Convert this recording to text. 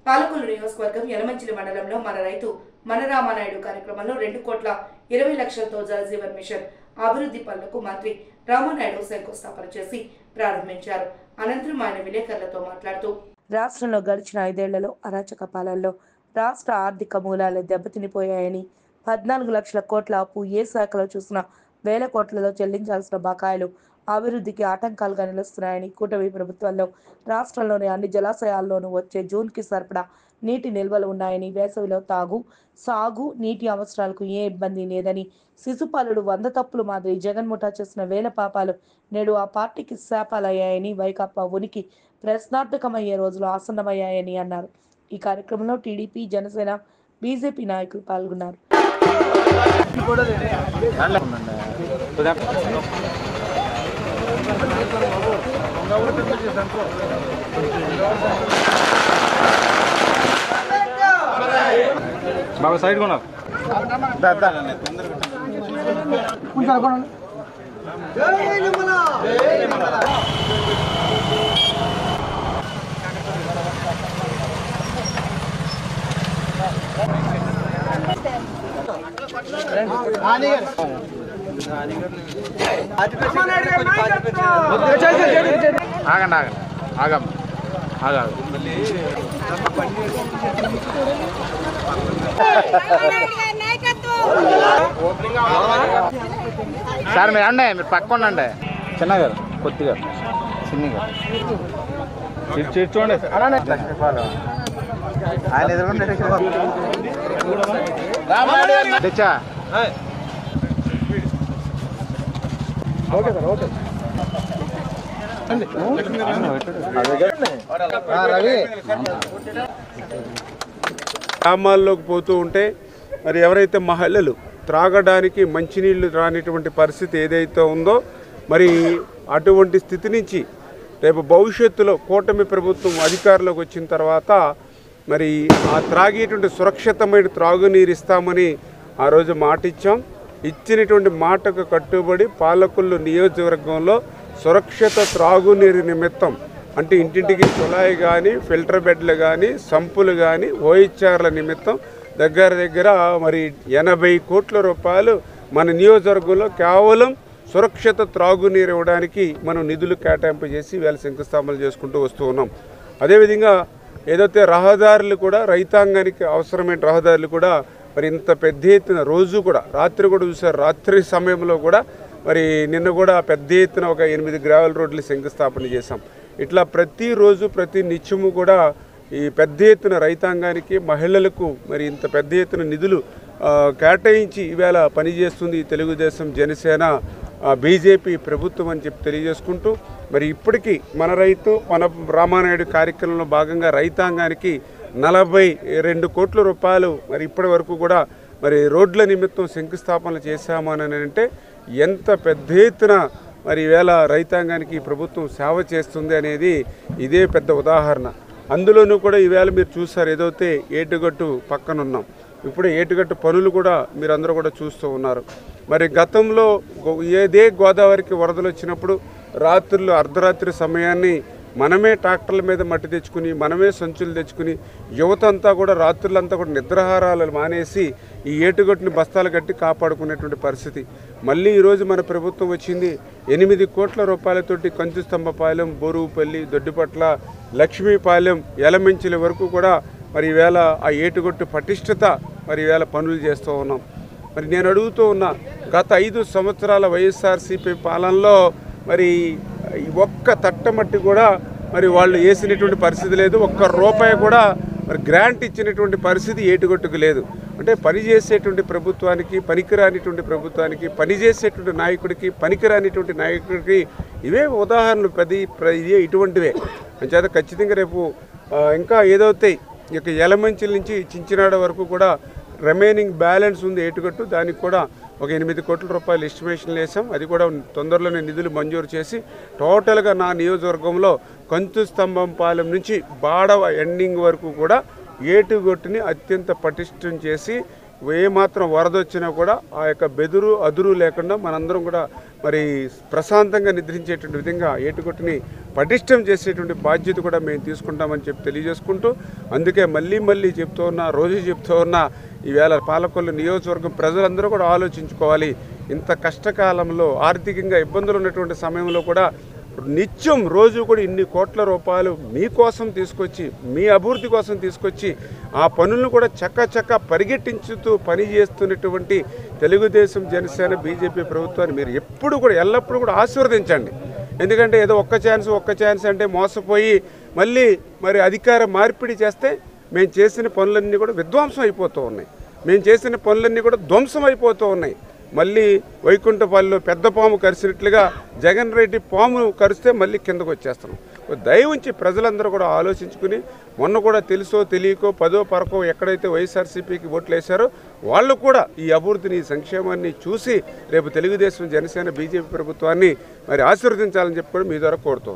పాలకొల్లు నియోజకవర్గం యలమంచిలి మండలంలో మన రైతు మన రామానాయుడు కార్యక్రమంలో 2,20,00,000తో జలజీవన్ మిషన్ అభివృద్ధి పనులకు మంత్రి రామానాయుడు శంకుస్థాపన చేసి ప్రారంభించారు. అనంతరం ఆయన విలేకరులతో మాట్లాడుతూ రాష్ట్రంలో గడిచిన 5 ఏళ్లలో అరాచక పాలనలో రాష్ట్ర ఆర్థిక మూలాలు దెబ్బతినిపోయాయని, 14 లక్షల కోట్ల అప్పు ఏ శాఖలో చూసినా వేల కోట్లలో చెల్లించాల్సిన బకాయిలు అభివృద్ధికి ఆటంకాలుగా నిలుస్తున్నాయని, కూటమి ప్రభుత్వంలో రాష్ట్రంలోని అన్ని జలాశయాల్లోనూ వచ్చే జూన్కి సరిపడా నీటి నిల్వలు ఉన్నాయని, వేసవిలో తాగు, సాగు నీటి అవసరాలకు ఏ ఇబ్బంది లేదని, శిశుపాలుడు 100 తప్పులు మాదిరి జగన్ముఠా చేసిన వేల పాపాలు నేడు ఆ పార్టీకి శాపాలయ్యాయని, వైకాపా ఉనికి ప్రశ్నార్థకమయ్యే రోజులు ఆసన్నమయ్యాయని అన్నారు. ఈ కార్యక్రమంలో టీడీపీ, జనసేన, బీజేపీ నాయకులు పాల్గొన్నారు. బాబా సైడ్ కొన్నా ఆగండి ఆగండి ఆగమ్మ ఆగా సార్ మీరు అండి, మీరు పక్క ఉండండి. చిన్నగారు కొద్దిగా చిన్నగా చూడండి ఆయన ఎదురుకుంటే తెచ్చా. ఓకే సార్ ఓకే గ్రామాల్లోకి పోతూ ఉంటే మరి ఎవరైతే మహిళలు త్రాగడానికి మంచినీళ్ళు రానిటువంటి పరిస్థితి ఏదైతే ఉందో మరి అటువంటి స్థితి నుంచి రేపు భవిష్యత్తులో కూటమి ప్రభుత్వం అధికారంలోకి వచ్చిన తర్వాత మరి ఆ త్రాగేటువంటి సురక్షితమైన త్రాగునీరు ఇస్తామని ఆ రోజు మాట ఇచ్చాం. ఇచ్చినటువంటి మాటకు కట్టుబడి పాలకొల్లు నియోజకవర్గంలో సురక్షిత త్రాగునీరు నిమిత్తం అంటే ఇంటింటికి కుళాయి కానీ, ఫిల్టర్ బెడ్లు కానీ, సంపులు కానీ, ఓహెచ్ఆర్ల నిమిత్తం దగ్గర మరి 80 కోట్ల రూపాయలు మన నియోజకవర్గంలో కేవలం సురక్షిత త్రాగునీరు ఇవ్వడానికి మనం నిధులు కేటాయింపు చేసి వేళ శంకుస్థాపనలు చేసుకుంటూ వస్తూ ఉన్నాం. అదేవిధంగా ఏదైతే రహదారులు కూడా రైతాంగానికి అవసరమైన రహదారులు కూడా మరి ఇంత పెద్ద ఎత్తున రోజు కూడా రాత్రి కూడా చూసారు. రాత్రి సమయంలో కూడా మరి నిన్న కూడా పెద్ద ఎత్తున ఒక 8 గ్రావెల్ రోడ్లు శంకుస్థాపన చేశాం. ఇట్లా ప్రతిరోజు ప్రతి నిత్యము కూడా ఈ పెద్ద ఎత్తున రైతాంగానికి మహిళలకు మరి ఇంత పెద్ద ఎత్తున నిధులు కేటాయించి ఈవేళ పనిచేస్తుంది తెలుగుదేశం, జనసేన, బీజేపీ ప్రభుత్వం అని చెప్పి తెలియజేసుకుంటూ మరి ఇప్పటికీ మన రైతు మన రామానాయుడు కార్యక్రమంలో భాగంగా రైతాంగానికి 42 కోట్ల రూపాయలు మరి ఇప్పటి వరకు కూడా మరి రోడ్ల నిమిత్తం శంకుస్థాపనలు చేశామని అంటే ఎంత పెద్ద ఎత్తున మరి ఈవేళ రైతాంగానికి ప్రభుత్వం సేవ చేస్తుంది అనేది ఇదే పెద్ద ఉదాహరణ. అందులోనూ కూడా ఈవేళ మీరు చూసారు ఏదైతే ఏటుగట్టు పక్కన ఉన్నాం. ఇప్పుడు ఏటుగట్టు పనులు కూడా మీరందరూ కూడా చూస్తూ ఉన్నారు. మరి గతంలో ఏదే గోదావరికి వరదలు వచ్చినప్పుడు రాత్రులు అర్ధరాత్రి సమయాన్ని మనమే ట్రాక్టర్ల మీద మట్టి తెచ్చుకుని మనమే సంచులు తెచ్చుకుని యువత అంతా కూడా రాత్రులంతా కూడా నిద్రాహారాలు మానేసి ఈ ఏటుగట్టుని బస్తాలు కట్టి కాపాడుకునేటువంటి పరిస్థితి. మళ్ళీ ఈరోజు మన ప్రభుత్వం వచ్చింది 8 కోట్ల రూపాయలతోటి కంచుస్తంభపాలెం, బోరువుపల్లి, దొడ్డిపట్ల, లక్ష్మీపాలెం, యలమంచిలి వరకు కూడా మరి ఈవేళ ఆ ఏటుగట్టు పటిష్టత మరి ఈవేళ పనులు చేస్తూ ఉన్నాం. మరి నేను అడుగుతూ ఉన్నా, గత 5 సంవత్సరాల వైఎస్ఆర్సీపీ పాలనలో మరి ఒక్క తట్టమట్టి కూడా మరి వాళ్ళు వేసినటువంటి పరిస్థితి లేదు. ఒక్క రూపాయి కూడా మరి గ్రాంట్ ఇచ్చినటువంటి పరిస్థితి ఏటుగట్టుకు లేదు. అంటే పనిచేసేటువంటి ప్రభుత్వానికి, పనికిరానిటువంటి ప్రభుత్వానికి, పనిచేసేటువంటి నాయకుడికి, పనికిరానిటువంటి నాయకుడికి ఇవే ఉదాహరణలు ఇదే ఇటువంటివే. అంచేత ఖచ్చితంగా రేపు ఇంకా ఏదైతే ఇక యలమంచిలి నుంచి చించినాడ వరకు కూడా రిమైనింగ్ బ్యాలెన్స్ ఉంది ఏటుగట్టు, దానికి కూడా ఒక 8 కోట్ల రూపాయలు ఎస్టిమేషన్లు వేసాం. అది కూడా తొందరలోనే నిధులు మంజూరు చేసి టోటల్గా నా నియోజకవర్గంలో కంచుస్తంభంపాలెం నుంచి బాడవ ఎండింగ్ వరకు కూడా ఏటుగట్టుని అత్యంత పటిష్టం చేసి ఏమాత్రం వరద వచ్చినా కూడా ఆ యొక్క బెదురు అదురు లేకుండా మనందరం కూడా మరి ప్రశాంతంగా నిద్రించేటువంటి విధంగా ఏటుకొట్టుని పటిష్టం చేసేటువంటి బాధ్యత కూడా మేము తీసుకుంటామని చెప్పి తెలియజేసుకుంటూ, అందుకే మళ్ళీ చెప్తూ ఉన్నా, రోజు చెప్తూ ఉన్నా, ఈవేళ పాలకొల్లు నియోజకవర్గం ప్రజలందరూ కూడా ఆలోచించుకోవాలి. ఇంత కష్టకాలంలో ఆర్థికంగా ఇబ్బందులు ఉన్నటువంటి సమయంలో కూడా నిత్యం రోజు కూడా ఇన్ని కోట్ల రూపాయలు మీకోసం తీసుకొచ్చి, మీ అభివృద్ధి కోసం తీసుకొచ్చి, ఆ పనులను కూడా చక్క పరిగెట్టించుతూ పనిచేస్తున్నటువంటి తెలుగుదేశం, జనసేన, బీజేపీ ప్రభుత్వాన్ని మీరు ఎల్లప్పుడూ కూడా ఆశీర్వదించండి. ఎందుకంటే ఏదో ఒక్క ఛాన్స్ అంటే మోసపోయి మరి అధికార మార్పిడి చేస్తే మేము చేసిన పనులన్నీ కూడా విధ్వంసం అయిపోతూ ఉన్నాయి, మేము చేసిన పనులన్నీ కూడా ధ్వంసం అయిపోతూ ఉన్నాయి. మళ్ళీ వైకుంఠపాలిలో పెద్ద పాము కరిసినట్లుగా జగన్ రెడ్డి పాము కరిస్తే మళ్ళీ కిందకు వచ్చేస్తున్నాం. దయ ఉంచి ప్రజలందరూ కూడా ఆలోచించుకుని, మొన్న కూడా తెలుసో తెలియకో 10వ 11వ ఎక్కడైతే వైఎస్ఆర్సీపీకి ఓట్లు వేశారో వాళ్ళు కూడా ఈ అభివృద్ధిని, సంక్షేమాన్ని చూసి రేపు తెలుగుదేశం, జనసేన, బీజేపీ ప్రభుత్వాన్ని మరి ఆశీర్వదించాలని చెప్పి కూడా మీ ద్వారా కోరుతాం.